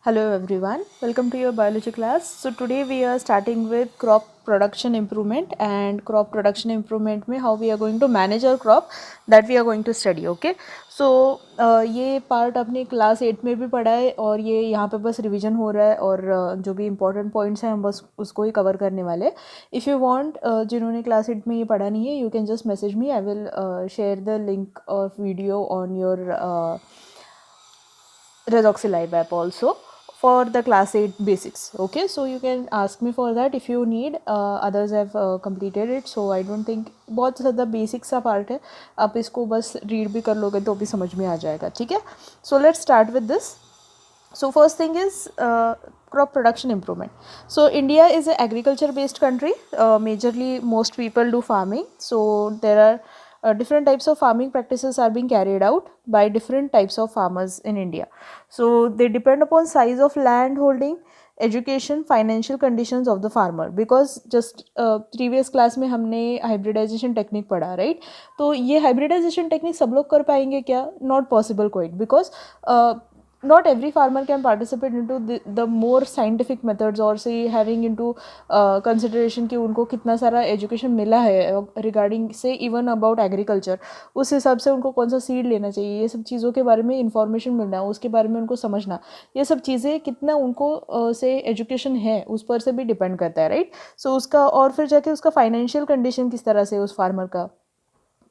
Hello everyone, welcome to your biology class. So today we are starting with crop production improvement and crop production improvement में how we are going to manage our crop that we are going to study. Okay, so ये part आपने class 8 में भी पढ़ा है और ये यहाँ पे बस रिवीजन हो रहा है और जो भी important points हैं हम बस उसको ही cover करने वाले. If you want जिन्होंने क्लास 8 में ये पढ़ा नहीं है, you can just message me. I will share the link of video on your Redoxy Live app also for the class 8 basics. Okay, so you can ask me for that if you need. Others have completed it, so I don't think बहुत ज़्यादा basics सा part है, आप इसको बस read भी कर लोगे तो भी समझ में आ जाएगा. ठीक है, so let's start with this. So first thing is crop production improvement. So India is an agriculture based country. Majorly most people do farming. So there are different types of farming practices are being carried out by different types of farmers in India. So they depend upon size of land holding, education, financial conditions of the farmer. Because just previous class में हमने hybridization technique पढ़ा, right? तो ये hybridization technique सब लोग कर पाएंगे क्या? Not possible quite, because not every farmer can participate into the more scientific methods or say having into consideration कि उनको कितना सारा एजुकेशन मिला है रिगार्डिंग से इवन अबाउट एग्रीकल्चर, उस हिसाब से उनको कौन सा सीड लेना चाहिए, ये सब चीज़ों के बारे में इंफॉर्मेशन मिलना, उसके बारे में उनको समझना, ये सब चीज़ें कितना उनको से एजुकेशन है उस पर से भी डिपेंड करता है, राइट? सो उसका और फिर जाके उसका फाइनेंशियल कंडीशन किस तरह से उस फार्मर का,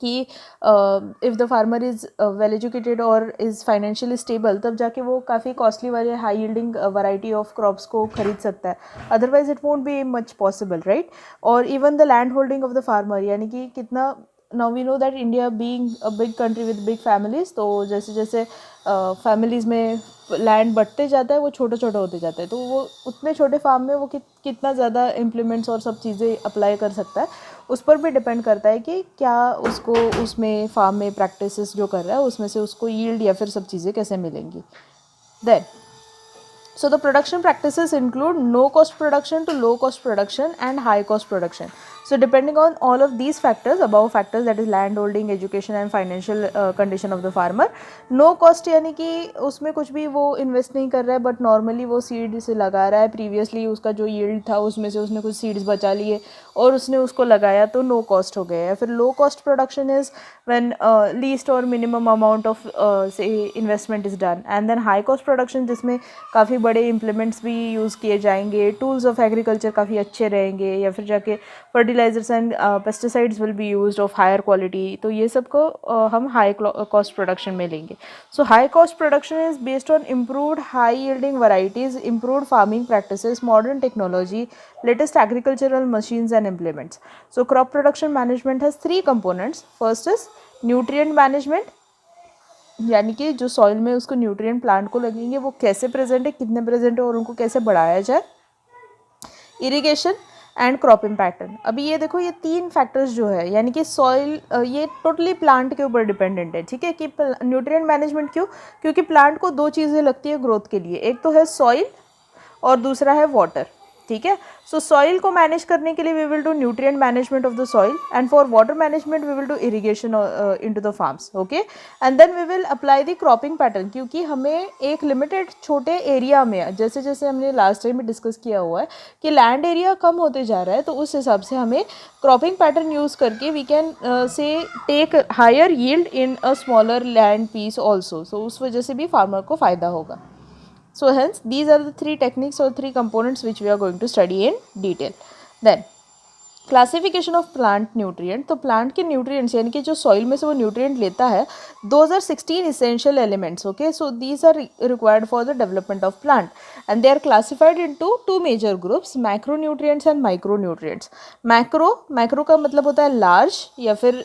कि if the farmer is well educated और इज़ फाइनेंशियली स्टेबल, तब जाके वो काफ़ी कॉस्टली वाले high yielding variety of crops को खरीद सकता है. Otherwise it won't be much possible, right? और even the land holding of the farmer, यानी कि कितना, now we know that India being a big country with big families, तो जैसे जैसे फैमिलीज़ में लैंड बढ़ते जाता है वो छोटा छोटा होते जाता है, तो वो उतने छोटे फार्म में वो कितना ज़्यादा इम्प्लीमेंट्स और सब चीज़ें अप्लाई कर सकता है, उस पर भी डिपेंड करता है कि क्या उसको उसमें फार्म में प्रैक्टिसेस जो कर रहा है उसमें से उसको यील्ड या फिर सब चीज़ें कैसे मिलेंगी. Then so the production practices include no cost production to low cost production and high cost production. So depending on all of these factors, above factors, that is land holding, education and financial condition of the farmer, no cost यानी कि उसमें कुछ भी वो invest नहीं कर रहा है, बट नॉर्मली वो सीड से लगा रहा है, प्रीवियसली उसका जो यील्ड था उसमें से उसने कुछ सीड्स बचा लिए और उसने उसको लगाया, तो नो कॉस्ट हो गया. फिर low cost production is when least और मिनिमम अमाउंट ऑफ से investment is done. And then high cost production जिसमें काफ़ी बड़े इम्प्लीमेंट्स भी यूज़ किए जाएंगे, टूल्स ऑफ एग्रीकल्चर काफ़ी अच्छे रहेंगे, या फिर जाके fertilisers and pesticides will be used of higher quality, तो ये सब को हम हाई कॉस्ट प्रोडक्शन में लेंगे. So high cost production is based on improved high yielding varieties, improved farming practices, modern technology, latest agricultural machines and implements. So crop production management has three components. First is nutrient management, यानी कि जो soil में उसको nutrient plant को लगेंगे वो कैसे present है, कितने प्रेजेंट है और उनको कैसे बढ़ाया जाए. Irrigation and cropping pattern. अभी ये देखो, ये तीन फैक्टर्स जो है, यानी कि सॉइल, ये टोटली प्लांट के ऊपर डिपेंडेंट है. ठीक है, कि न्यूट्रिएंट मैनेजमेंट क्यों? क्योंकि प्लांट को दो चीज़ें लगती है ग्रोथ के लिए, एक तो है सॉइल और दूसरा है वाटर. ठीक है, सो सॉइल को मैनेज करने के लिए we will do nutrient management of the soil, and for water management we will do irrigation into the farms. Okay, and then we will apply the cropping pattern, क्योंकि हमें एक limited छोटे area में, जैसे जैसे हमने लास्ट टाइम में discuss किया हुआ है कि लैंड एरिया कम होते जा रहा है, तो उस हिसाब से हमें क्रॉपिंग पैटर्न यूज़ करके we can say take higher yield in a smaller land piece also. So उस वजह से भी फार्मर को फ़ायदा होगा. So hence these are the three techniques or three components which we are going to study in detail. Then classification of plant nutrient. तो plant के nutrients यानी कि जो soil में से वो nutrient लेता है, those are 16 essential elements. Okay, so these are required for the development of plant and they are classified into two major groups, macronutrients and micronutrients. macro का मतलब होता है large या फिर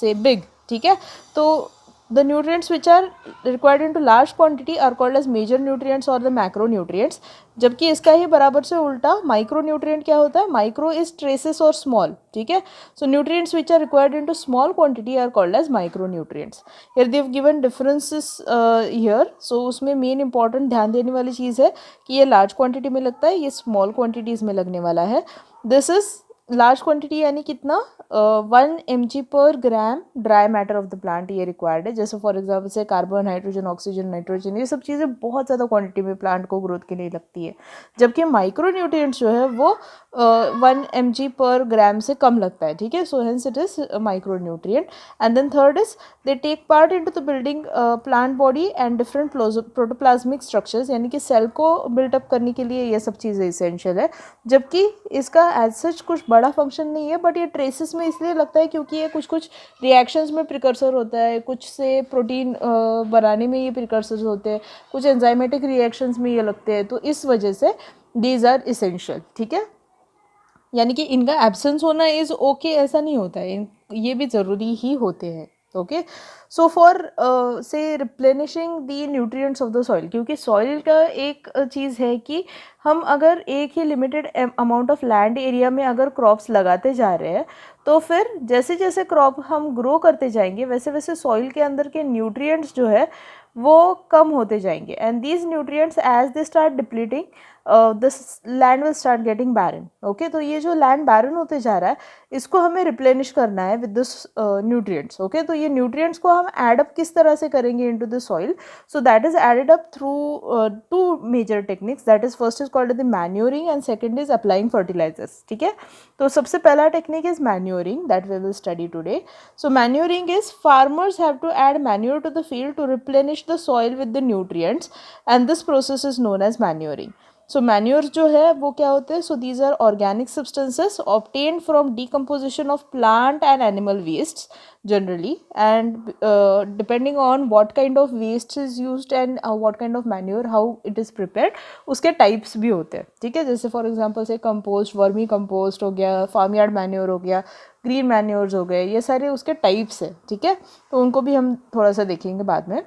say big. ठीक है, तो the nutrients which are required into large quantity are called as major nutrients or the macronutrients. जबकि इसका ही बराबर से उल्टा micronutrient क्या होता है? Micro is traces or small. ठीक है, so nutrients which are required into small quantity are called as micronutrients. Here they have given differences here. So उसमें main important ध्यान देने वाली चीज़ है कि ये large quantity में लगता है, ये small quantities में लगने वाला है. This is लार्ज क्वांटिटी यानी कितना, 1 mg/g dry matter of the plant ये रिक्वायर्ड है। जैसे फॉर एग्जाम्पल से कार्बन, हाइड्रोजन, ऑक्सीजन, नाइट्रोजन, ये सब चीज़ें बहुत ज़्यादा क्वांटिटी में प्लांट को ग्रोथ के लिए लगती है। जबकि माइक्रो न्यूट्रिएंट्स जो है वो 1 mg/g से कम लगता है, ठीक है। So hence it is micro nutrient. And then third is they take part into the building plant body and different protoplasmic structures, यानी कि सेल को बिल्डअप करने के लिए ये सब चीज़ें इसेंशियल है। जबकि इसका एज सच कुछ बड़ा फंक्शन नहीं है, बट ये ट्रेसेस में इसलिए लगता है क्योंकि ये कुछ कुछ रिएक्शंस में प्रिकर्सर होता है, कुछ से प्रोटीन बनाने में ये प्रिकर्सर्स होते हैं, कुछ एंजाइमेटिक रिएक्शंस में ये लगते हैं, तो इस वजह से दीज आर इसेंशियल, ठीक है। यानी कि इनका एब्सेंस होना इज़ ओके ऐसा नहीं होता है, ये भी ज़रूरी ही होते हैं, okay. So for say replenishing the nutrients of the soil, क्योंकि सॉइल का एक चीज़ है कि हम अगर एक ही limited amount of land area में अगर क्रॉप्स लगाते जा रहे हैं, तो फिर जैसे जैसे क्रॉप हम ग्रो करते जाएंगे वैसे वैसे सॉइल के अंदर के न्यूट्रिएंट्स जो है वो कम होते जाएंगे। And these nutrients as they start depleting this land will start getting barren, okay. तो ये जो लैंड बैरन होते जा रहा है इसको हमें रिप्लेनिश करना है विद दिस न्यूट्रिएंट्स, ओके। तो ये न्यूट्रिएंट्स को हम एड अप किस तरह से करेंगे into the soil? So that is added up through two major techniques, that is first is called the manuring and second is applying fertilisers, ठीक है। तो सबसे पहला technique is manuring that we will study today. So manuring is farmers have to add manure to the field to replenish the soil with the nutrients and this process is known as manuring. So manures जो है वो क्या होते हैं? So these are organic substances obtained from decomposition of plant and animal wastes generally, and depending on what kind of waste is used and what kind of manure, how it is prepared, उसके types भी होते हैं, ठीक है। जैसे for example से compost, vermi compost हो गया, फार्म यार्ड मैन्योर हो गया, ग्रीन मैन्योर्स हो गए, ये सारे उसके टाइप्स हैं, ठीक है। तो उनको भी हम थोड़ा सा देखेंगे बाद में।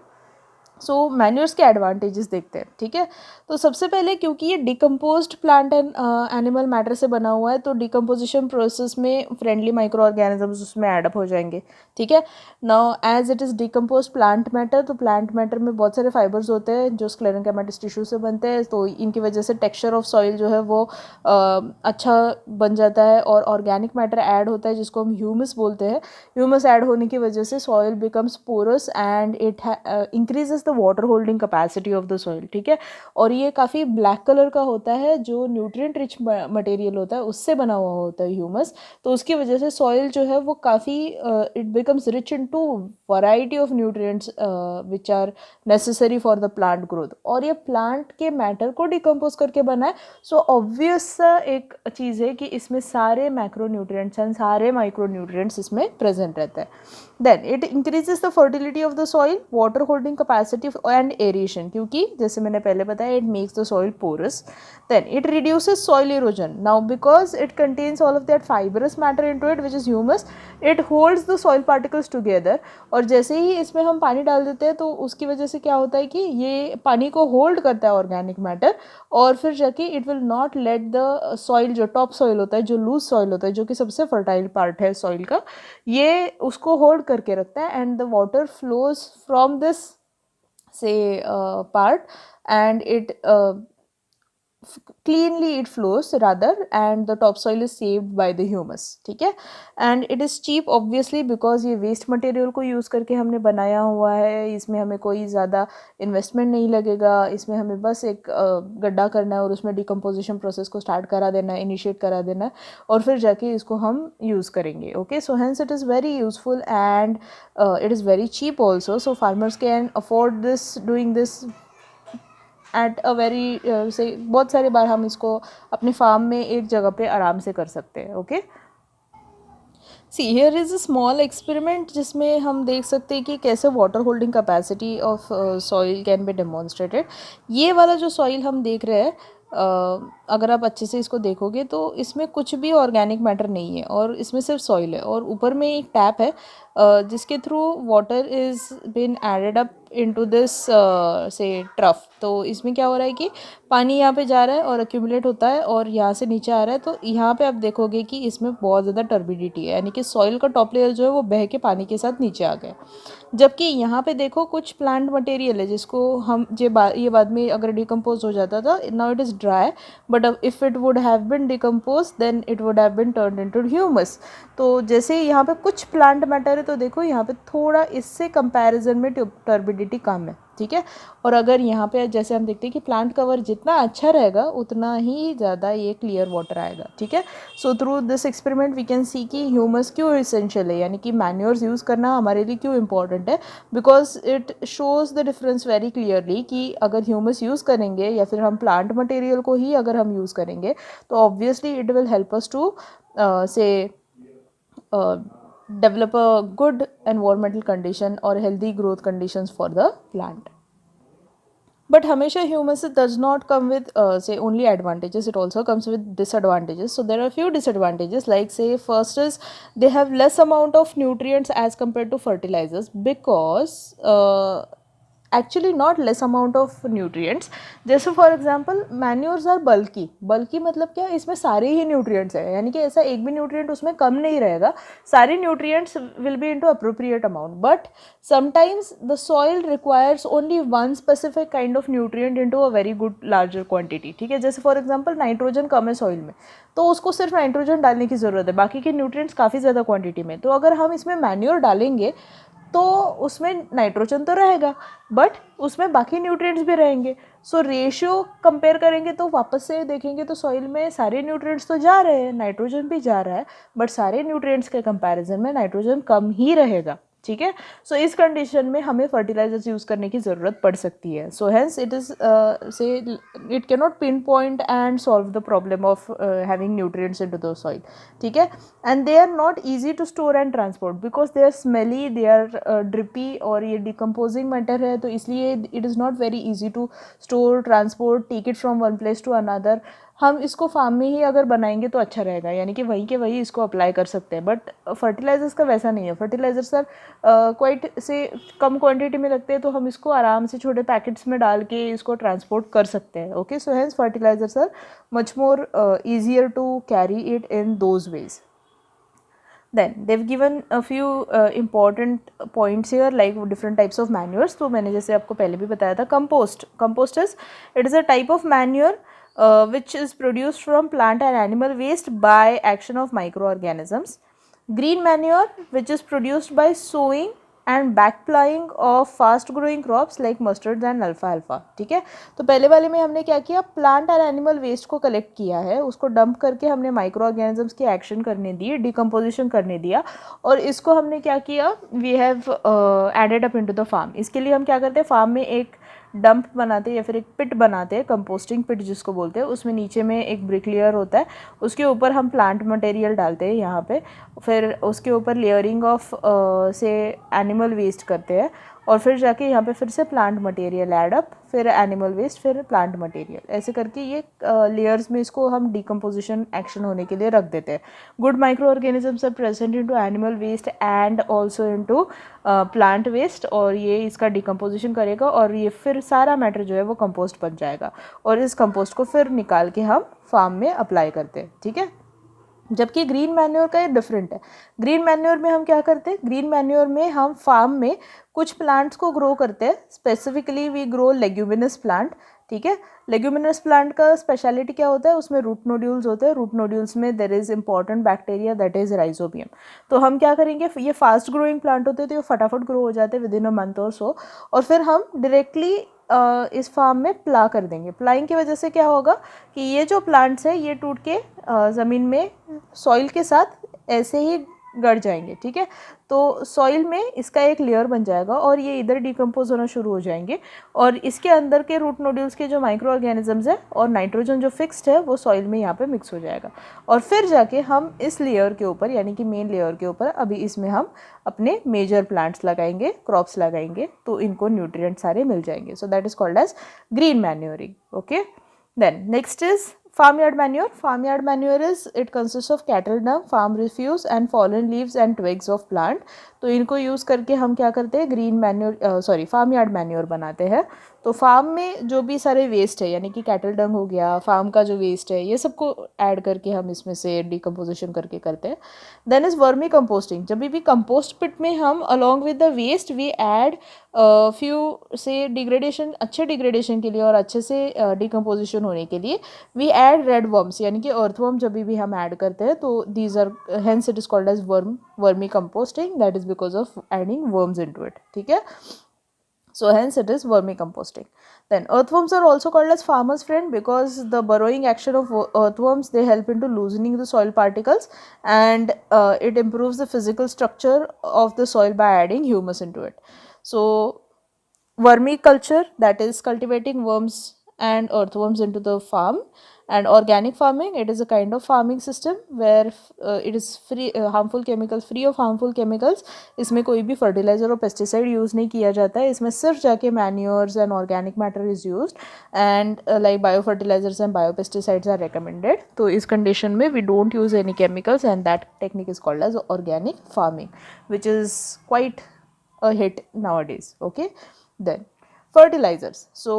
सो मैन्योर्स के एडवांटेजेस देखते हैं, ठीक है। तो सबसे पहले क्योंकि ये decomposed plant and animal matter से बना हुआ है, तो डिकम्पोजिशन प्रोसेस में फ्रेंडली माइक्रो ऑर्गेनिजम्स उसमें एडअप हो जाएंगे, ठीक है। Now as it is decompose plant matter, तो प्लांट मैटर में बहुत सारे फाइबर्स होते हैं जो स्क्लेरेंकाइमेटस टिश्यू से बनते हैं, तो इनकी वजह से टेक्सचर ऑफ सॉइल जो है वो अच्छा बन जाता है। और ऑर्गेनिक मैटर ऐड होता है जिसको हम ह्यूमस बोलते हैं। ह्यूमस ऐड होने की वजह से soil becomes porous and it increases the water holding capacity of the soil, ठीक है। और ये काफ़ी ब्लैक कलर का होता है, जो न्यूट्रिएंट रिच मटेरियल होता है उससे बना हुआ होता है ह्यूमस। तो उसकी वजह से सॉइल जो है वो काफ़ी it becomes rich into variety of nutrients which are necessary for the plant growth. और ये प्लांट के मैटर को डिकम्पोज करके बना है। सो ऑब्वियस एक चीज़ है कि इसमें सारे मैक्रो न्यूट्रिएंट्स एंड सारे माइक्रो न्यूट्रिएंट्स इसमें प्रेजेंट रहता है। Then it increases the fertility of the soil, water holding capacity and aeration, क्योंकि जैसे मैंने पहले बताया it makes the soil porous. Then it reduces soil erosion, now because it contains all of that fibrous matter into it which is humus, it holds the soil particles together. और जैसे ही इसमें हम पानी डाल देते हैं तो उसकी वजह से क्या होता है कि ये पानी को होल्ड करता है ऑर्गेनिक मैटर, और फिर जाके it will not let the soil, जो टॉप सॉइल होता है, जो लूज सॉइल होता है, जो कि सबसे फर्टाइल पार्ट है सॉइल का, ये उसको होल्ड करके रखता है। And the water flows from this say part and it cleanly it flows rather, and the topsoil is saved by the humus, ठीक है। and it is cheap obviously because ये waste material को use करके हमने बनाया हुआ है, इसमें हमें कोई ज़्यादा इन्वेस्टमेंट नहीं लगेगा, इसमें हमें बस एक गड्ढा करना है और उसमें डिकम्पोजिशन प्रोसेस को स्टार्ट करा देना है, इनिशिएट करा देना है, और फिर जाके इसको हम यूज़ करेंगे, okay. So hence it is very useful and it is very cheap also, so farmers can afford this, doing this at a very से बहुत सारी बार हम इसको अपने फार्म में एक जगह पे आराम से कर सकते हैं, okay. See here is a small experiment जिसमें हम देख सकते हैं कि कैसे water holding capacity of soil can be demonstrated. ये वाला जो सॉइल हम देख रहे हैं, अगर आप अच्छे से इसको देखोगे तो इसमें कुछ भी ऑर्गेनिक मैटर नहीं है और इसमें सिर्फ सॉइल है, और ऊपर में एक टैप है जिसके through water is been added up into this say trough. तो इसमें क्या हो रहा है कि पानी यहाँ पे जा रहा है और accumulate होता है और यहाँ से नीचे आ रहा है, तो यहाँ पे आप देखोगे कि इसमें बहुत ज़्यादा टर्बिडिटी है, यानी कि सॉइल का टॉप लेयर जो है वो बह के पानी के साथ नीचे आ गया। जबकि यहाँ पे देखो कुछ प्लांट मटेरियल है जिसको हम ये बाद में अगर डिकम्पोज हो जाता था, now it is dry, but if it would have been decompose then it would have been turn into humus. तो जैसे यहाँ पे कुछ प्लांट मैटर है, तो देखो यहाँ पे थोड़ा इससे कंपैरिजन में टर्बिडिटी कम है, ठीक है। और अगर यहाँ पे जैसे हम देखते हैं कि प्लांट कवर जितना अच्छा रहेगा उतना ही ज़्यादा ये क्लियर वाटर आएगा, ठीक है। So through this experiment we can see कि ह्यूमस क्यों इसेंशियल है, यानी कि मैन्योर्स यूज़ करना हमारे लिए क्यों इंपॉर्टेंट है, because it shows the difference very clearly कि अगर ह्यूमस यूज़ करेंगे या फिर हम प्लांट मटेरियल को ही अगर हम यूज़ करेंगे तो obviously it will help us to say develop a good environmental condition or healthy growth conditions for the plant. But हमेशा humus does not come with say only advantages, it also comes with disadvantages. So there are a few disadvantages, like say first is they have less amount of nutrients as compared to fertilizers, because actually not less amount of nutrients. जैसे for example manures are बल्की मतलब क्या, इसमें सारे ही nutrients हैं, यानी कि ऐसा एक भी न्यूट्रिएंट उसमें कम नहीं रहेगा, सारे nutrients will be into appropriate amount. But sometimes the soil requires only one specific kind of nutrient into a very good larger quantity, ठीक है। जैसे फॉर एग्जांपल नाइट्रोजन कम है सॉइल में, तो उसको सिर्फ नाइट्रोजन डालने की ज़रूरत है, बाकी के न्यूट्रिएंट्स काफ़ी ज़्यादा क्वांटिटी में। तो अगर हम इसमें मैन्योर डालेंगे तो उसमें नाइट्रोजन तो रहेगा बट उसमें बाकी न्यूट्रिएंट्स भी रहेंगे। सो रेशियो कंपेयर करेंगे तो वापस से देखेंगे तो सॉइल में सारे न्यूट्रिएंट्स तो जा रहे हैं, नाइट्रोजन भी जा रहा है, बट सारे न्यूट्रिएंट्स के कंपैरिजन में नाइट्रोजन कम ही रहेगा, ठीक है। सो इस कंडीशन में हमें फर्टिलाइजर्स यूज़ करने की ज़रूरत पड़ सकती है। So hence it is say it can not pinpoint and solve the problem of having nutrients into the soil, ठीक है। And they are not easy to store and transport because they are smelly, they are drippy, और ये decomposing matter है, तो इसलिए it is not very easy to store, transport, take it from one place to another. हम इसको farm में ही अगर बनाएंगे तो अच्छा रहेगा, यानी कि वहीं के वहीं इसको अप्लाई कर सकते हैं। बट फर्टिलाइजर्स का वैसा नहीं है, फर्टिलाइजर्स सर क्वाइट से कम क्वांटिटी में लगते हैं, तो हम इसको आराम से छोटे पैकेट्स में डाल के इसको ट्रांसपोर्ट कर सकते हैं, okay. So hence fertilizers are much more easier to carry it in those ways. Then they've given a few important points here, like different types of manures. तो मैंने जैसे आपको पहले भी बताया था, compost is a type of manure which is produced from plant and animal waste by action of microorganisms. Green manure, which is produced by sowing and back प्लाइंग of fast growing crops like mustard and alpha, ठीक है। तो पहले वाले में हमने क्या किया, plant and animal waste को कलेक्ट किया है, उसको डंप करके हमने माइक्रो ऑर्गेनिजम्स की एक्शन करने दी, डिकम्पोजिशन करने दिया, और इसको हमने क्या किया, we have added up into the farm. इसके लिए हम क्या करते हैं, फार्म में एक डंप बनाते हैं या फिर एक पिट बनाते हैं, कंपोस्टिंग पिट जिसको बोलते हैं। उसमें नीचे में एक ब्रिक लेयर होता है, उसके ऊपर हम प्लांट मटेरियल डालते हैं यहाँ पे, फिर उसके ऊपर लेयरिंग ऑफ से एनिमल वेस्ट करते हैं, और फिर जाके यहाँ पे फिर से प्लांट मटेरियल ऐड अप, फिर एनिमल वेस्ट, फिर प्लांट मटेरियल, ऐसे करके ये लेयर्स में इसको हम डिकम्पोजिशन एक्शन होने के लिए रख देते हैं। Good microorganisms are present into animal waste and also into plant waste, और ये इसका डिकम्पोजिशन करेगा और ये फिर सारा मैटर जो है वो कंपोस्ट बन जाएगा, और इस कंपोस्ट को फिर निकाल के हम फार्म में अप्लाई करते हैं, ठीक है। जबकि ग्रीन मैन्योर का ये डिफरेंट है। ग्रीन मैन्योर में हम क्या करते हैं, ग्रीन मैन्योर में हम फार्म में कुछ प्लांट्स को ग्रो करते हैं, specifically we grow leguminous plant, ठीक है। लेग्यूमिनस प्लांट का स्पेशलिटी क्या होता है, उसमें रूट नोड्यूल्स होते हैं, रूट नोड्यूल्स में there is important bacteria that is rhizobium. तो हम क्या करेंगे, ये फास्ट ग्रोइंग प्लांट होते हैं तो ये फटाफट ग्रो हो जाते हैं विद इन अ मंथ और सो, और फिर हम डायरेक्टली इस फार्म में प्ला कर देंगे। प्लाइंग की वजह से क्या होगा कि ये जो प्लांट्स है ये टूट के ज़मीन में सॉइल के साथ ऐसे ही गड़ जाएंगे, ठीक है। तो सॉइल में इसका एक लेयर बन जाएगा और ये इधर डिकम्पोज होना शुरू हो जाएंगे, और इसके अंदर के रूट नोड्यूल्स के जो माइक्रो ऑर्गेनिजम्स है और नाइट्रोजन जो फिक्स्ड है वो सॉइल में यहाँ पे मिक्स हो जाएगा, और फिर जाके हम इस लेयर के ऊपर यानी कि मेन लेयर के ऊपर अभी इसमें हम अपने मेजर प्लांट्स लगाएंगे, क्रॉप्स लगाएंगे, तो इनको न्यूट्रिएंट सारे मिल जाएंगे। So that is called as green manuring, okay. Then next is Farm yard manure is it consists of cattle dung, farm refuse and fallen leaves and twigs of plant. तो इनको use करके हम क्या करते हैं, green manure farm yard manure बनाते हैं. तो फार्म में जो भी सारे वेस्ट है, यानी कि कैटल डंग हो गया, फार्म का जो वेस्ट है, ये सबको ऐड करके हम इसमें से डिकम्पोजिशन करके करते हैं. Then is vermicomposting. जब भी कंपोस्ट पिट में हम along with the waste we add few से डिग्रेडेशन, अच्छे डिग्रेडेशन के लिए और अच्छे से डिकम्पोजिशन होने के लिए वी ऐड रेड वर्म्स, यानी कि अर्थवर्म जब भी हम ऐड करते हैं तो these are hence it is called as vermicomposting. That is because of adding worms into it. ठीक है, so hence it is vermicomposting. Then earthworms are also called as farmer's friend because the burrowing action of earthworms, they help into loosening the soil particles, and it improves the physical structure of the soil by adding humus into it. So vermiculture, that is cultivating worms and earthworms into the farm. And organic farming, it is a kind of farming system where it is free of harmful chemicals. इसमें कोई भी fertilizer और pesticide use नहीं किया जाता है. इसमें सिर्फ जाके manures and organic matter is used, and like biofertilizers and biopesticides are recommended. तो इस condition में we don't use any chemicals, and that technique is called as organic farming, which is quite a hit nowadays. Okay, then fertilizers, so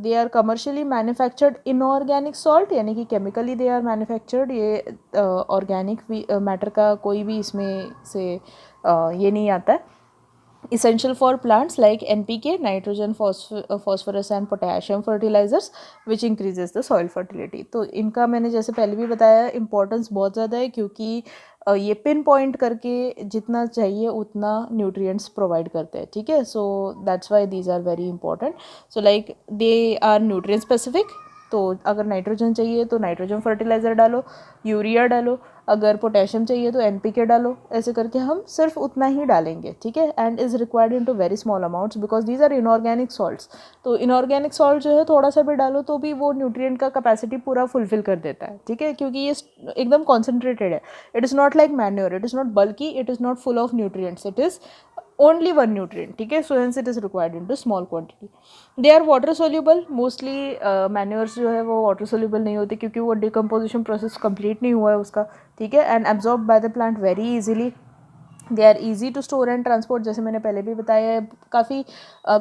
they are commercially manufactured inorganic salt, यानी कि chemically they are manufactured. ये organic matter का कोई भी इसमें से ये नहीं आता है. Essential for plants like NPK, nitrogen, phosphorus and potassium fertilizers which increases the soil fertility. तो इनका मैंने जैसे पहले भी बताया importance बहुत ज़्यादा है, क्योंकि ये पिन पॉइंट करके जितना चाहिए उतना न्यूट्रिएंट्स प्रोवाइड करते हैं. ठीक है, so that's why these are very important. So like they are nutrient specific. तो अगर नाइट्रोजन चाहिए तो नाइट्रोजन फर्टिलाइज़र डालो, यूरिया डालो. अगर पोटेशियम चाहिए तो NPK डालो. ऐसे करके हम सिर्फ उतना ही डालेंगे. ठीक है, and is required into very small amounts because these are inorganic salts. तो इनऑर्गेनिक सॉल्ट जो है थोड़ा सा भी डालो तो भी वो न्यूट्रिएंट का कैपेसिटी पूरा फुलफिल कर देता है. ठीक है, क्योंकि ये एकदम कॉन्सेंट्रेटेड है. It is not like manure, it is not bulky, it is not full of nutrients, it is only one nutrient. ठीक है, so hence it is required into small quantity. They are water soluble. Mostly manures जो है वो water soluble नहीं होते क्योंकि वो decomposition process complete नहीं हुआ है उसका. ठीक है, and absorbed by the plant very easily. They are easy to store and transport, जैसे मैंने पहले भी बताया है. काफ़ी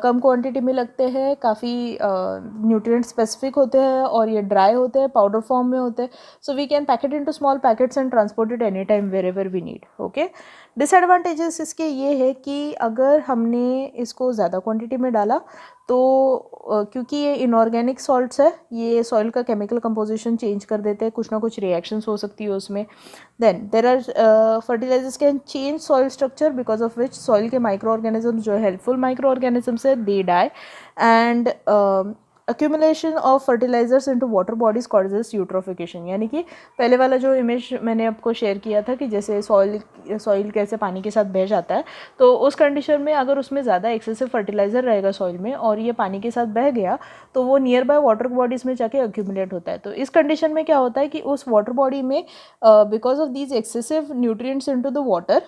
कम क्वांटिटी में लगते हैं, काफ़ी न्यूट्रिएंट स्पेसिफिक होते हैं और ये ड्राई होते हैं, पाउडर फॉर्म में होते हैं. So we can packet into small packets and transport it any time wherever we need. Okay, disadvantages इसके ये है कि अगर हमने इसको ज़्यादा क्वांटिटी में डाला तो क्योंकि ये इनऑर्गेनिक सॉल्ट्स है, ये सॉइल का केमिकल कंपोजिशन चेंज कर देते हैं, कुछ ना कुछ रिएक्शंस हो सकती है उसमें. Then there are fertilizers can change soil structure because of which soil के माइक्रो ऑर्गेनिज्म जो हेल्पफुल माइक्रो ऑर्गेनिजम्स है they die. And accumulation of fertilizers into water bodies causes eutrophication. यानी कि पहले वाला जो इमेज मैंने आपको शेयर किया था कि जैसे सॉइल कैसे पानी के साथ बह जाता है, तो उस कंडीशन में अगर उसमें ज़्यादा एक्सेसिव फर्टिलाइज़र रहेगा सॉइल में और ये पानी के साथ बह गया तो वो नियर बाय वाटर बॉडीज़ में जाके एक्यूमुलेट होता है. तो इस कंडीशन में क्या होता है कि उस वाटर बॉडी में because of these excessive nutrients into the water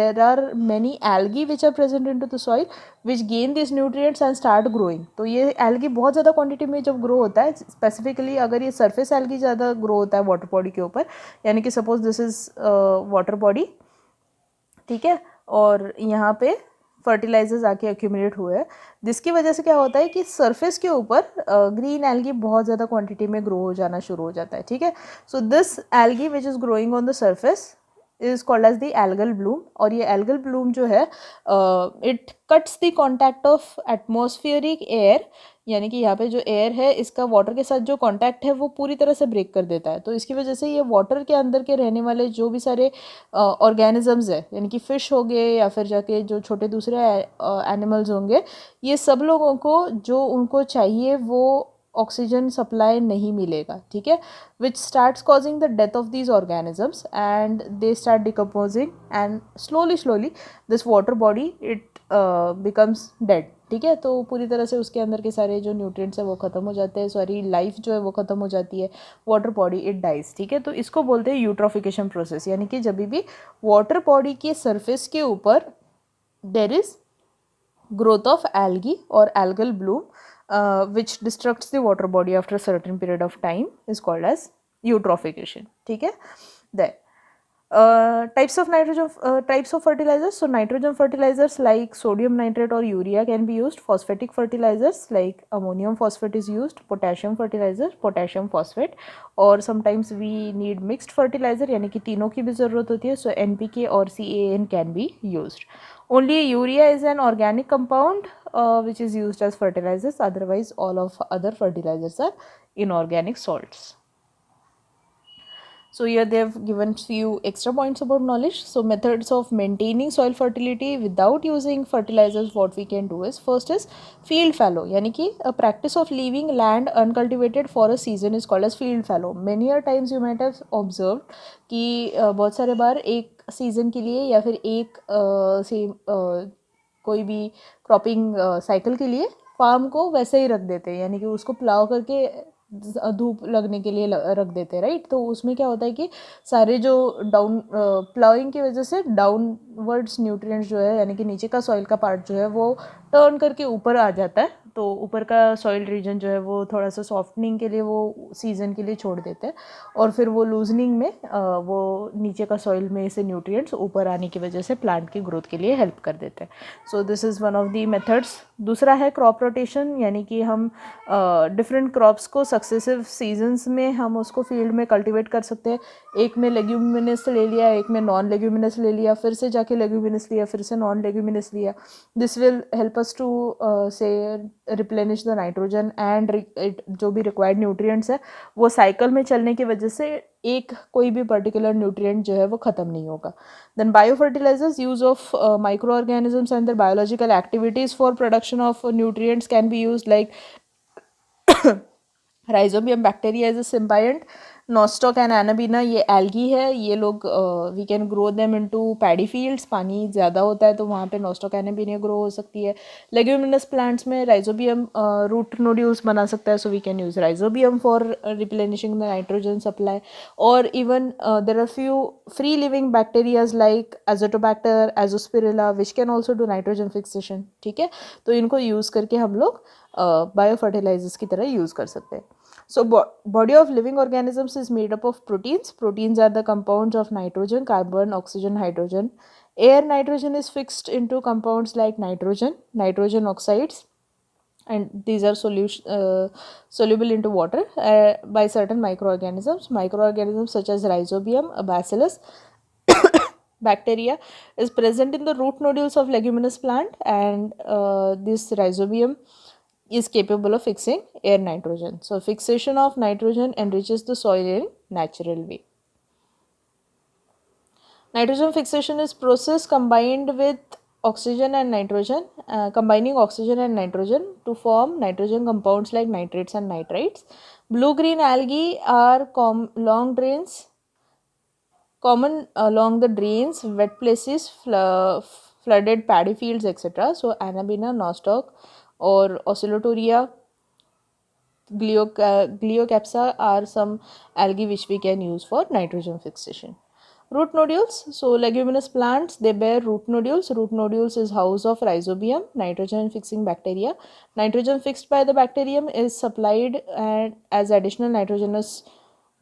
there are many algae which are present into the soil which gain this nutrients and start growing. तो ये एल्गी बहुत ज़्यादा क्वांटिटी में जब ग्रो होता है, स्पेसिफिकली अगर ये सरफेस एल्गी ज़्यादा ग्रो होता है वाटर बॉडी के ऊपर, यानी कि suppose this is water body. ठीक है, और यहाँ पे फर्टिलाइजर्स आके एक्यूमुलेट हुए हैं, जिसकी वजह से क्या होता है कि सरफेस के ऊपर ग्रीन एल्गी बहुत ज़्यादा क्वांटिटी में ग्रो हो जाना शुरू हो जाता है. ठीक है, so this algae which is growing on the surface is called as the algal bloom. और ये algal bloom जो है it cuts the contact of atmospheric air, यानी कि यहाँ पे जो एयर है इसका वाटर के साथ जो कांटेक्ट है वो पूरी तरह से ब्रेक कर देता है. तो इसकी वजह से ये वाटर के अंदर के रहने वाले जो भी सारे ऑर्गेनिजम्स है, यानी कि फ़िश हो गए या फिर जाके जो छोटे दूसरे एनिमल्स होंगे, ये सब लोगों को जो उनको चाहिए वो ऑक्सीजन सप्लाई नहीं मिलेगा. ठीक है, विच starts causing the death of these organisms and they start decomposing and slowly this water body it becomes dead. ठीक है, तो पूरी तरह से उसके अंदर के सारे जो न्यूट्रिएंट्स है वो ख़त्म हो जाते हैं, सॉरी लाइफ जो है वो ख़त्म हो जाती है, वाटर बॉडी इट डाइज. ठीक है, तो इसको बोलते हैं यूट्रोफिकेशन प्रोसेस. यानी कि जब भी वाटर बॉडी के सरफेस के ऊपर there is growth of algae और algal bloom which destructs the water body after a certain period of time is called as eutrophication. ठीक है. Then types of fertilizers. So nitrogen fertilizers like sodium nitrate or urea can be used. Phosphatic fertilizers like ammonium phosphate is used. Potassium fertilizer, potassium phosphate, or sometimes we need mixed fertilizer यानी कि तीनों की भी ज़रूरत होती है. So NPK or CAN can be used. Only urea is an organic compound which is used as fertilizers. Otherwise all of other fertilizers are inorganic salts. So here they have given few extra points about knowledge. So methods of maintaining soil fertility without using fertilizers, what we can do is, first is field fallow, यानी कि a practice of leaving land uncultivated for a season is called as field fallow. Many a times you might have observed कि बहुत सारे बार एक season के लिए या फिर एक कोई भी क्रॉपिंग साइकिल के लिए फार्म को वैसे ही रख देते हैं, यानी कि उसको प्लाव करके धूप लगने के लिए रख देते हैं, राइट. तो उसमें क्या होता है कि सारे जो डाउन प्लाइंग की वजह से डाउनवर्ड्स न्यूट्रिएंट्स जो है, यानी कि नीचे का सॉइल का पार्ट जो है वो टर्न करके ऊपर आ जाता है. तो ऊपर का सॉइल रीजन जो है वो थोड़ा सा सॉफ्टनिंग के लिए वो सीजन के लिए छोड़ देते हैं, और फिर वो लूजनिंग में वो नीचे का सॉइल में से न्यूट्रिएंट्स ऊपर आने की वजह से प्लांट की ग्रोथ के लिए हेल्प कर देते हैं. So this is one of the methods. दूसरा है क्रॉप रोटेशन, यानी कि हम डिफरेंट क्रॉप्स को सक्सेसिव सीजन्स में हम उसको फील्ड में कल्टिवेट कर सकते हैं. एक में लेग्यूमिनस ले लिया, एक में नॉन लेग्यूमिनस ले लिया, फिर से जाके लेग्यूमिनस लिया, फिर से नॉन लेग्यूमिनस लिया. This will help us to say replenish the nitrogen and जो भी रिक्वायर्ड न्यूट्रिएंट्स है वो साइकिल में चलने की वजह से एक कोई भी पर्टिकुलर न्यूट्रिएंट जो है वो ख़त्म नहीं होगा. Then bio fertilisers, use of micro organisms and their biological activities for production of nutrients can be use like rhizobium bacteria is a symbiont. Nostoc and anabaena ये एल्गी है, ये लोग we can grow them into paddy fields. पानी ज़्यादा होता है तो वहाँ पे नॉस्टॉक एनाबीना ग्रो हो सकती है. लेग्यूमिनस प्लांट्स में राइजोबियम रूट नोड्यूल्स बना सकता है, so we can use rhizobium for replenishing the nitrogen supply. और even there are few free living bacterias like azotobacter, azospirilla which can also do nitrogen fixation. ठीक है, तो इनको use करके हम लोग बायो फर्टिलाइजर्स की तरह यूज़ कर सकते हैं. So body of living organisms is made up of proteins. Proteins are the compounds of nitrogen, carbon, oxygen, hydrogen. Air nitrogen is fixed into compounds like nitrogen, nitrogen oxides, and these are soluble into water by certain microorganisms. Microorganisms such as rhizobium, a bacillus, bacteria is present in the root nodules of leguminous plant, and this rhizobium is capable of fixing air nitrogen. So fixation of nitrogen enriches the soil in natural way. Nitrogen fixation is process combined with oxygen and nitrogen, combining oxygen and nitrogen to form nitrogen compounds like nitrates and nitrites. Blue-green algae are long drains, common along the drains, wet places, flooded paddy fields, etc. So Anabina, nostoc, or Oscillatoria, Gleocapsa are some algae which we can use for nitrogen fixation. Root nodules. So leguminous plants, they bear root nodules. Root nodules is house of rhizobium, nitrogen fixing bacteria. Nitrogen fixed by the bacterium is supplied as additional nitrogenous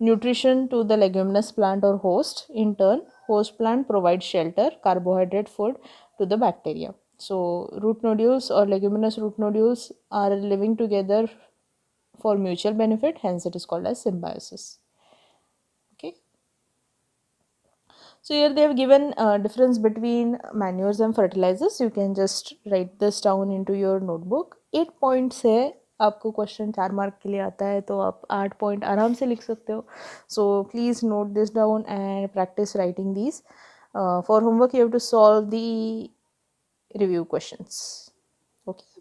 nutrition to the leguminous plant or host. In turn, host plant provides shelter, carbohydrate food to the bacteria. So root nodules or leguminous root nodules are living together for mutual benefit, hence it is called as symbiosis. Okay. So here they have given difference between manures and fertilizers. You can just write this down into your notebook. 8 points है, आपको question 4 mark के लिए आता है तो आप 8 point आराम से लिख सकते हो. So please note this down and practice writing these. For homework you have to solve the review questions. Okay.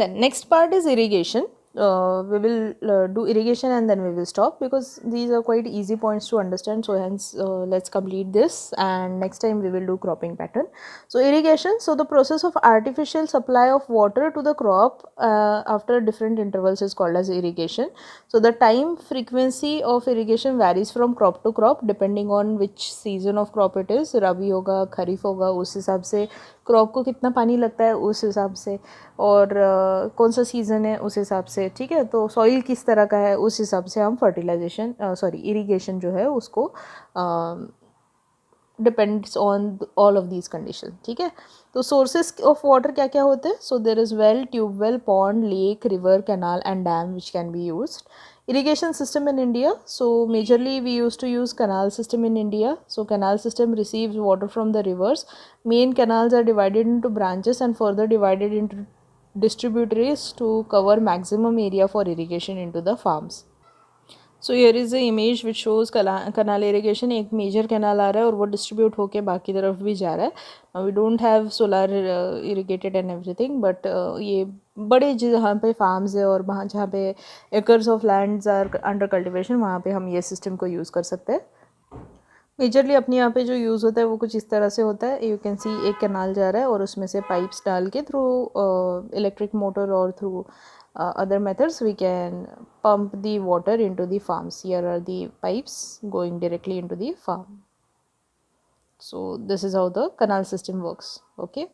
Then next part is irrigation. we will do irrigation and then we will stop, because these are quite easy points to understand. So hence let's complete this, and next time we will do cropping pattern. So irrigation, so the process of artificial supply of water to the crop after different intervals is called as irrigation. So the time frequency of irrigation varies from crop to crop depending on which season of crop it is. रबी होगा, खरीफ होगा, उस हिसाब से crop को कितना पानी लगता है उस हिसाब से, और कौन सा सीज़न है उस हिसाब से, ठीक है। तो सॉइल किस तरह का है उस हिसाब से हम फर्टिलाइजेशन सॉरी इरिगेशन जो है उसको depends on all of these condition, ठीक है। तो सोर्सेज ऑफ वाटर क्या क्या होते हैं? So there is well, tubewell, pond, lake, river, canal and dam which can be used. Irrigation system in India. So majorly we used to use canal system in India. So canal system receives water from the rivers. Main canals are divided into branches and further divided into distributaries to cover maximum area for irrigation into the farms. So here is a image which shows canal irrigation. एक major canal आ रहा है और वो distribute होके बाकी तरफ भी जा रहा है. We don't have solar irrigated and everything, but ये बड़े जहाँ पे फार्म्स है और वहाँ जहाँ पे acres of lands are under cultivation, वहाँ पे हम ये सिस्टम को यूज़ कर सकते हैं. मेजरली अपने यहाँ पे जो यूज़ होता है वो कुछ इस तरह से होता है. यू कैन सी एक कैनाल जा रहा है और उसमें से पाइप्स डाल के थ्रू इलेक्ट्रिक मोटर और through other methods we can pump the water into the farms. Here are the pipes going directly into the farm. So this is how the canal system works. Okay.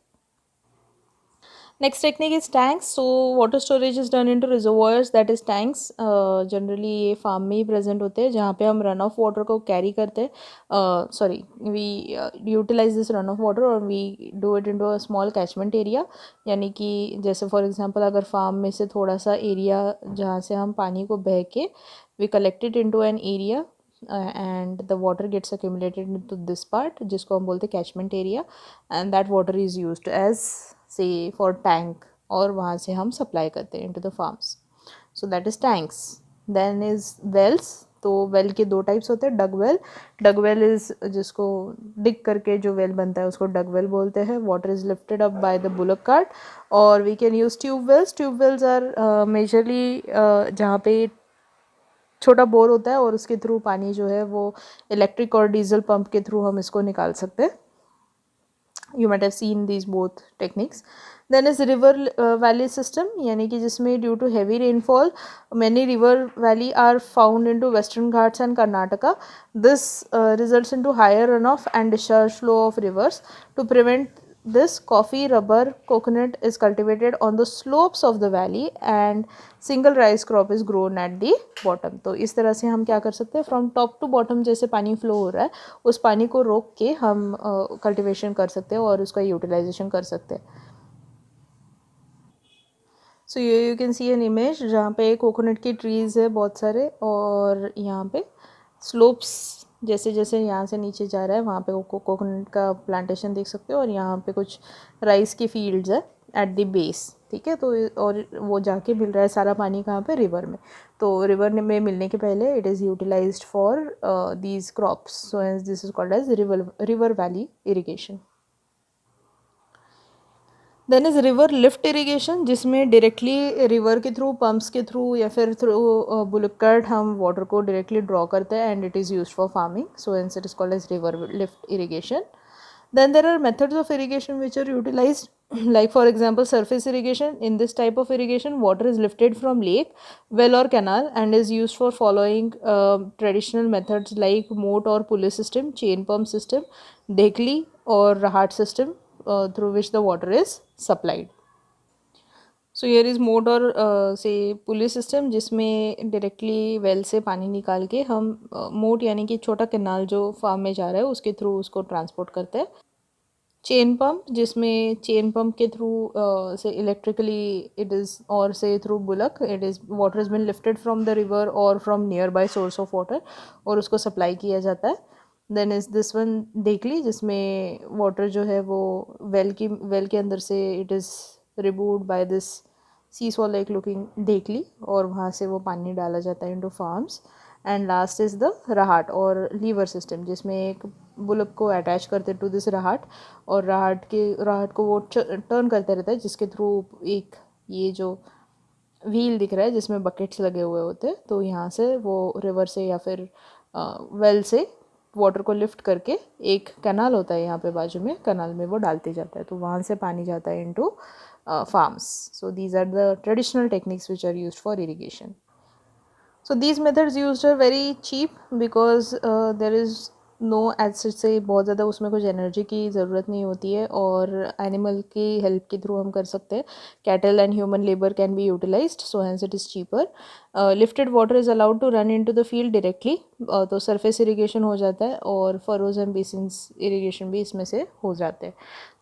Next technique is tanks. So water storage is done into reservoirs, that is tanks. Generally ये farm में ही present होते हैं जहाँ पे हम run off water को carry करते हैं. Sorry, we utilise this run off water और we do it into a small catchment area. यानी कि जैसे फॉर एग्जांपल अगर फार्म में से थोड़ा सा एरिया जहाँ से हम पानी को बह के we collect it into an area and the water gets accumulated into this part जिसको हम बोलते हैं catchment area, and that water is used as say for tank और वहाँ से हम सप्लाई करते हैं into the farms. So that is tanks. Then is wells. तो वेल के दो टाइप्स होते हैं. डग वेल, डग वेल इज़ जिसको डिग करके जो वेल बनता है उसको डग वेल बोलते हैं. Water is lifted up by the bullock cart. और we can use tube wells. Tube wells are majorly जहाँ पे छोटा बोर होता है और उसके थ्रू पानी जो है वो इलेक्ट्रिक और डीजल पंप के थ्रू हम इसको निकाल सकते हैं. You might have seen these both techniques. Then is river valley system, यानी कि जिसमें due to heavy rainfall many river valley are found into Western Ghats and Karnataka. This results into higher runoff and discharge flow of rivers. To prevent this, coffee, rubber, coconut is cultivated on the slopes of the valley and single rice crop is grown at the bottom. तो इस तरह से हम क्या कर सकते हैं, from top to bottom जैसे पानी फ्लो हो रहा है उस पानी को रोक के हम कल्टिवेशन कर सकते हैं और उसका यूटिलाइजेशन कर सकते हैं. So you can see an image जहाँ पे कोकोनट की ट्रीज़ है बहुत सारे, और यहाँ पे स्लोप्स जैसे जैसे यहाँ से नीचे जा रहा है वहाँ पे कोकोनट का प्लांटेशन देख सकते हो, और यहाँ पे कुछ राइस की फील्ड्स है एट द बेस, ठीक है. तो और वो जाके मिल रहा है सारा पानी कहाँ पे, रिवर में. तो रिवर में मिलने के पहले it is utilized for these crops. So this is called as river valley irrigation. Then is river lift irrigation, जिसमें डायरेक्टली रिवर के थ्रू, पम्प्स के थ्रू या फिर थ्रू बुलकट हम वाटर को डायरेक्टली ड्रॉ करते हैं and it is used for farming. So hence it is called as river lift irrigation. Then there are methods of irrigation which are utilized, like for example surface irrigation. In this type of irrigation, water is lifted from lake, well or canal and is used for following traditional methods like moat or pulley system, chain pump system, dekli or rahat system through which the water is supplied. So here is मोट और से पुली system, जिसमें directly well से पानी निकाल के हम मोट यानी कि छोटा कैनाल जो फार्म में जा रहा है उसके थ्रू उसको ट्रांसपोर्ट करते हैं. चेन पम्प, जिसमें चेन पम्प के थ्रू से इलेक्ट्रिकली इट इज़, और से through bullock it is water is been lifted from the river और from nearby source of water और उसको सप्लाई किया जाता है. देन इज़ दिस वन देखली, जिसमें वाटर जो है वो वेल के अंदर से it is removed by this seesaw like looking देखली और वहाँ से वो पानी डाला जाता है into farms. And last is the राहट और लीवर सिस्टम, जिसमें एक बुलक को अटैच करते टू दिस राहट और राहट को वो टर्न करते रहता है, जिसके थ्रू एक ये जो व्हील दिख रहा है जिसमें बकेट्स लगे हुए होते हैं, तो यहाँ से वो रिवर से या फिर वेल से वाटर को लिफ्ट करके एक कैनाल होता है यहाँ पे बाजू में, कैनाल में वो डालते जाता है, तो वहाँ से पानी जाता है into farms. So these are the traditional techniques which are used for irrigation. So these methods used are very cheap because there is no as such से बहुत ज़्यादा उसमें कुछ एनर्जी की ज़रूरत नहीं होती है और एनिमल की हेल्प के थ्रू हम कर सकते हैं. Cattle and human labour can be utilized, so hence it is cheaper. Lifted water is allowed to run into the field directly, तो सरफेस इरिगेशन हो जाता है और फरोज एंड बेसिन्स इरिगेशन भी इसमें से हो जाते हैं.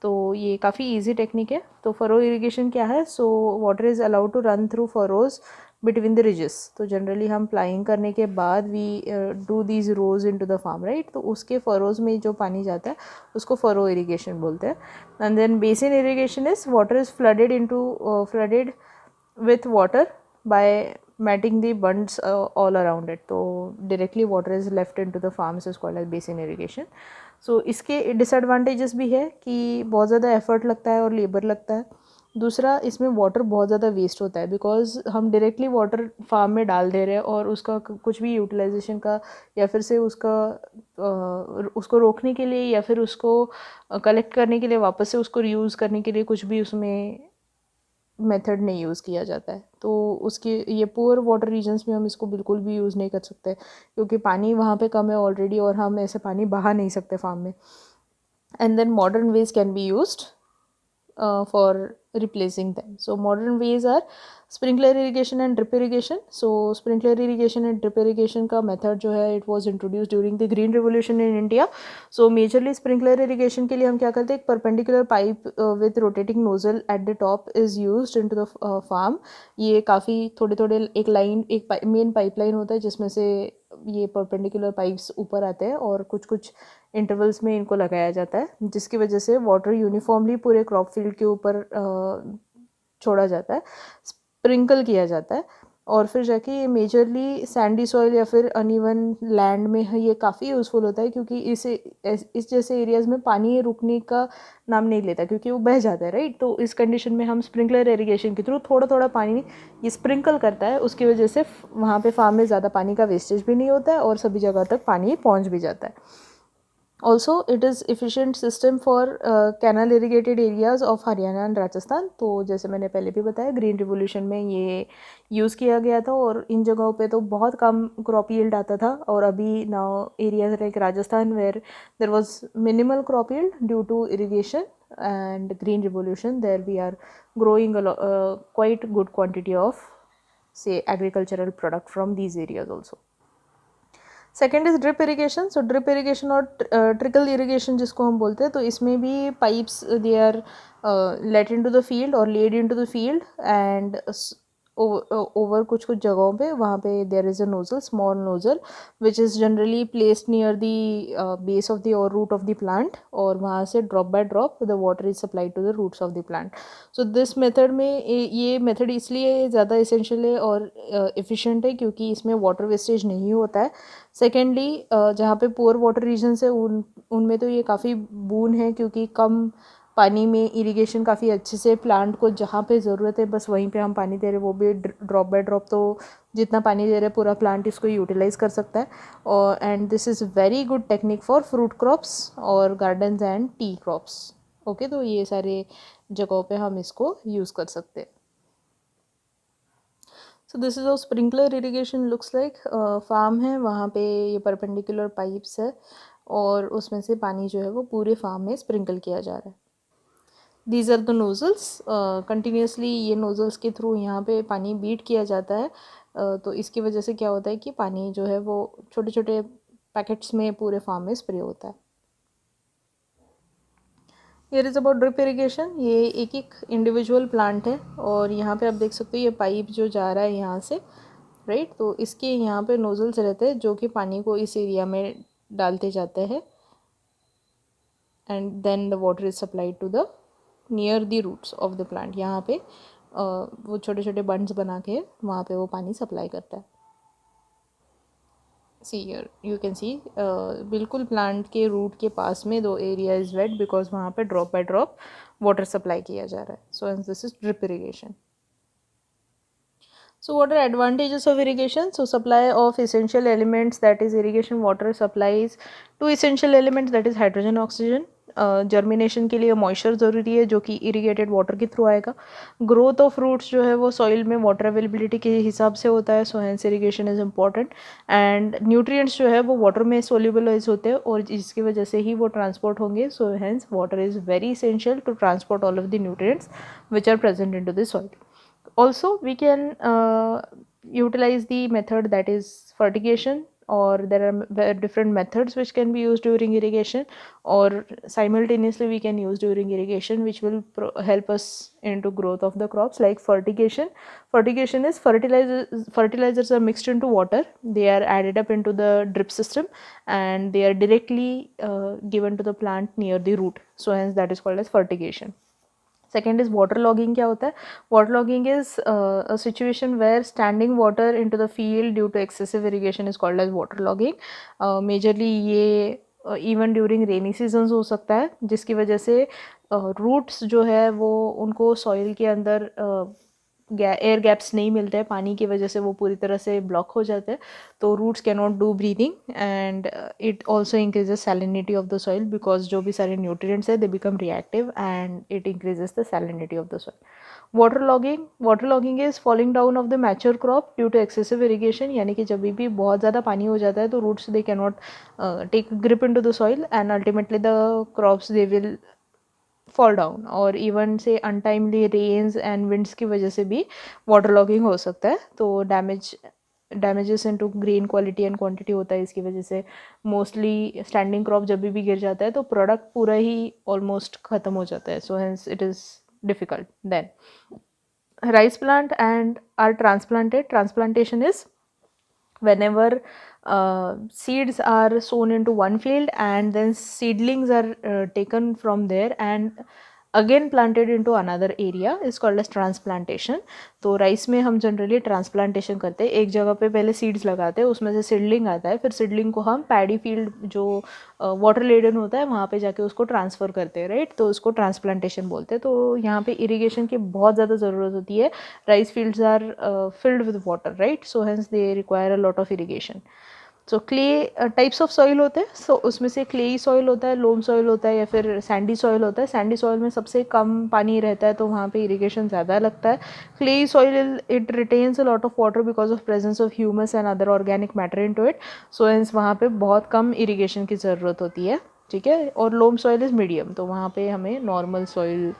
तो ये काफ़ी ईजी टेक्निक है. तो फरो इरिगेशन क्या है? So water is allowed to run through furrows between the ridges. तो जनरली हम प्लाइंग करने के बाद we do these rows into the farm, right. तो उसके फरोज में जो पानी जाता है उसको फरो इरिगेशन बोलते हैं. And then basin irrigation is water is flooded with water by matting the bunds all around it. तो directly water is left into the farms is called as basin irrigation. So इसके disadvantages भी है कि बहुत ज़्यादा effort लगता है और labor लगता है. दूसरा, इसमें वाटर बहुत ज़्यादा वेस्ट होता है बिकॉज हम डायरेक्टली वाटर फार्म में डाल दे रहे हैं और उसका कुछ भी यूटिलाइजेशन का या फिर से उसको रोकने के लिए या फिर उसको कलेक्ट करने के लिए वापस से उसको रीयूज़ करने के लिए कुछ भी उसमें मेथड नहीं यूज़ किया जाता है. तो उसके ये पुअर वाटर रीजन्स में हम इसको बिल्कुल भी यूज़ नहीं कर सकते क्योंकि पानी वहाँ पे कम है ऑलरेडी और हम ऐसे पानी बहा नहीं सकते फार्म में. And then modern ways can be used for replacing them. So modern ways are sprinkler irrigation and drip irrigation. So sprinkler irrigation and drip irrigation का method जो है it was introduced during the green revolution in India. So majorly sprinkler irrigation के लिए हम क्या करते हैं, एक perpendicular pipe with rotating nozzle at the top is used into the farm. ये काफ़ी थोड़े थोड़े एक लाइन, एक मेन पाइपलाइन होता है जिसमें से ये परपेंडिकुलर पाइप्स ऊपर आते हैं और कुछ कुछ इंटरवल्स में इनको लगाया जाता है जिसकी वजह से वाटर यूनिफॉर्मली पूरे क्रॉप फील्ड के ऊपर छोड़ा जाता है, स्प्रिंकल किया जाता है. और फिर जाके ये मेजरली सैंडी सॉइल या फिर अनइवन लैंड में है ये काफ़ी यूज़फुल होता है क्योंकि इस जैसे एरियाज़ में पानी रुकने का नाम नहीं लेता क्योंकि वो बह जाता है, राइट. तो इस कंडीशन में हम स्प्रिंकलर इरिगेशन के थ्रू थोड़ा थोड़ा पानी ये स्प्रिंकल करता है, उसकी वजह से वहाँ पे फार्म में ज़्यादा पानी का वेस्टेज भी नहीं होता है और सभी जगह तक पानी पहुँच भी जाता है. Also it is efficient system for canal irrigated areas of Haryana and Rajasthan. तो जैसे मैंने पहले भी बताया ग्रीन रिवोल्यूशन में ये यूज़ किया गया था और इन जगहों पे तो बहुत कम क्रॉप यील्ड आता था और अभी now areas like Rajasthan where there was minimal crop yield due to irrigation and green revolution there we are growing quite good quantity of say agricultural product from these areas also. Second is drip irrigation. So drip irrigation और trickle irrigation जिसको हम बोलते हैं, तो इसमें भी pipes they are let into the field और led into the field and over कुछ कुछ जगहों पे वहाँ पे there is a nozzle, small nozzle which is generally placed near the base of the और रूट ऑफ द प्लांट और वहाँ से drop by drop the water is supplied to the roots of the plant. So this method में ये method इसलिए ज़्यादा essential है और एफिशिएंट है क्योंकि इसमें वाटर वेस्टेज नहीं होता है. सेकेंडली जहाँ पे पुअर वाटर रीजन्स है उनमें तो ये काफ़ी बून है क्योंकि कम पानी में इरिगेशन काफ़ी अच्छे से प्लांट को जहाँ पे ज़रूरत है बस वहीं पे हम पानी दे रहे हैं, वो भी ड्रॉप बाय ड्रॉप. तो जितना पानी दे रहे हैं पूरा प्लांट इसको यूटिलाइज कर सकता है. और and this is very good technique for fruit crops और gardens and tea crops. Okay, तो ये सारे जगहों पे हम इसको यूज़ कर सकते हैं. So this is how sprinkler irrigation looks like. Farm है, वहाँ पे ये परपेंडिकुलर पाइप्स है और उसमें से पानी जो है वो पूरे फार्म में स्प्रिंकल किया जा रहा है. These are the nozzles. Continuously ये नोज़ल्स के थ्रू यहाँ पे पानी बीट किया जाता है. तो इसकी वजह से क्या होता है कि पानी जो है वो छोटे छोटे पैकेट्स में पूरे फार्म में स्प्रे होता है. Here is about drip irrigation. ये एक एक इंडिविजुअल प्लांट है और यहाँ पे आप देख सकते हो ये पाइप जो जा रहा है यहाँ से, राइट. तो इसके यहाँ पे नोज़ल्स रहते हैं जो कि पानी को इस एरिया में डालते जाते हैं and then the water is supplied to the near the roots of the plant. यहाँ पे वो छोटे छोटे बंड्स बना के वहाँ पे वो पानी सप्लाई करता है. सी हियर यू कैन सी बिल्कुल प्लांट के रूट के पास में दो एरिया इज़ वेट बिकॉज वहाँ पे drop by drop water supply किया जा रहा है. सो this is drip irrigation. So what are advantages of irrigation? So supply of essential elements, that is irrigation water supplies two essential elements, that is hydrogen oxygen. Germination के लिए moisture ज़रूरी है जो कि इरीगेटेड वाटर के through आएगा. Growth of roots जो है वो सॉइल में वाटर अवेलेबिलिटी के हिसाब से होता है, so hence irrigation is important. And nutrients जो है वो वाटर में सोल्यूबलाइज होते हैं और जिसकी वजह से ही वो ट्रांसपोर्ट होंगे. So hence water is very essential to transport all of the nutrients which are present into the soil. Also we can utilize the method that is fertigation, or there are different methods which can be used during irrigation, or simultaneously we can use during irrigation which will help us into growth of the crops. Like fertigation. Fertigation is fertilizers are mixed into water, they are added up into the drip system and they are directly given to the plant near the root, so hence that is called as fertigation. Second is waterlogging. क्या होता है? Waterlogging is a situation where standing water into the field due to excessive irrigation is called as waterlogging. Majorly ये even during rainy seasons हो सकता है, जिसकी वजह से roots जो है वो उनको soil के अंदर एयर गैप्स नहीं मिलते हैं, पानी की वजह से वो पूरी तरह से ब्लॉक हो जाते हैं, तो roots can not do breathing and it also increases salinity of the soil because जो भी सारे न्यूट्रिएंट्स है they become reactive and it increases the salinity of the soil. Waterlogging is falling down of the mature crop due to excessive irrigation, यानी कि जब भी बहुत ज़्यादा पानी हो जाता है तो roots they can not take grip into the soil and ultimately the crops they will fall down. और इवन से अनटाइमली रेन्स एंड विंड्स की वजह से भी वाटर लॉगिंग हो सकता है, तो damages into grain quality and quantity होता है. इसकी वजह से मोस्टली स्टैंडिंग क्रॉप जब भी गिर जाता है तो प्रोडक्ट पूरा ही ऑलमोस्ट ख़त्म हो जाता है, so hence it is difficult. Then rice plant and are transplanted. Transplantation is whenever seeds are sown into one field and then seedlings are taken from there and again planted into another area is called as transplantation. तो rice में हम generally transplantation करते हैं, एक जगह पे पहले seeds लगाते हैं, उसमें से सीडलिंग आता है, फिर सीडलिंग को हम पैडी फील्ड जो वाटर लेडन होता है वहाँ पे जाके उसको ट्रांसफ़र करते हैं, राइट, तो उसको ट्रांसप्लांटेशन बोलते हैं. तो यहाँ पे इरीगेशन की बहुत ज़्यादा ज़रूरत होती है. Rice fields are filled with water, right, so hence they require a lot of irrigation. So clay types of soil होते हैं, सो उसमें से क्लेई सॉइल होता है, लोम सॉइल होता है या फिर सैंडी सॉइल होता है. सैंडी सॉइल में सबसे कम पानी रहता है तो वहाँ पे इरिगेशन ज़्यादा लगता है. Clayey soil it retains a lot of water because of presence of humus and other organic matter into it, so hence वहाँ पे बहुत कम इरीगेशन की ज़रूरत होती है, ठीक है. और लोम सॉइल इज़ मीडियम, तो वहाँ पे हमें normal soil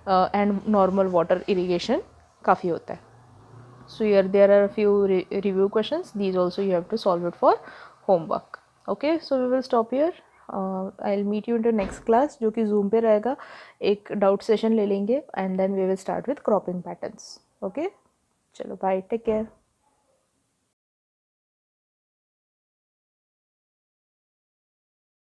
and normal water irrigation काफ़ी होता है. So here there are a few review questions, these also you have to solve it for homework. Okay, so we will stop here. I'll meet you in the next class जो कि Zoom पे रहेगा. एक doubt session ले लेंगे and then we will start with cropping patterns. Okay, चलो bye, take care.